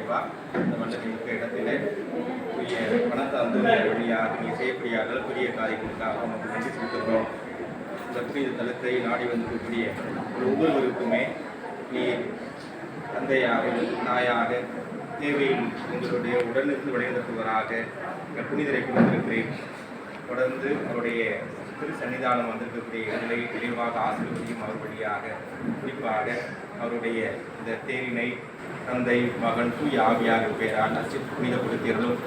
இறைவா, இந்த மண்டபம் இருக்க இடத்திலே புதிய பணத்தை அந்த வழியாக நீங்கள் செய்யக்கூடிய அளவுக்குரிய காரியங்களுக்காக நமக்கு நன்றி செலுத்துகிறோம். இந்த புனித தலத்தை நாடி வந்திருக்கக்கூடிய ஒவ்வொருவருக்குமே நீ தந்தையாக தாயாக தேவையில் உங்களுடைய உடலிருந்து விளையாடுவராக புனிதரை கொண்டிருக்கிறேன். தொடர்ந்து அவருடைய திரு சன்னிதானம் வந்திருக்கக்கூடிய இடங்களை தெளிவாக ஆசிரியர்களையும் அவர் வழியாக குறிப்பாக அவருடைய இந்த தேரினை தந்தை மகன் தூய் ஆவியாக பெயரால் அச்சிட்டு புனிதப்படுத்தியர்களும்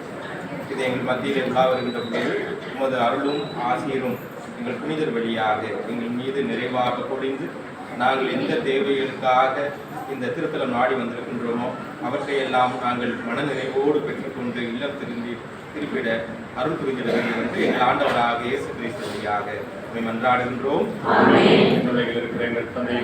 இது எங்கள் மத்தியில் உலா வருகின்ற போது உமது அருளும் ஆசிரியரும் எங்கள் புனிதர் வழியாக எங்கள் மீது நிறைவாக பொழிந்து நாங்கள் எந்த தேவைகளுக்காக இந்த திருத்தலம் நாடி வந்திருக்கின்றோமோ அவற்றையெல்லாம் நாங்கள் மனநிறைவோடு பெற்றுக்கொண்டு இல்லம் திருப்பிட அருள் புரிந்திட வேண்டும் என்று எங்கள் ஆண்டவராக இயேசு கிறிஸ்து வழியாக மன்றாடுகின்றோம். இருக்கிற எங்கள் தந்தை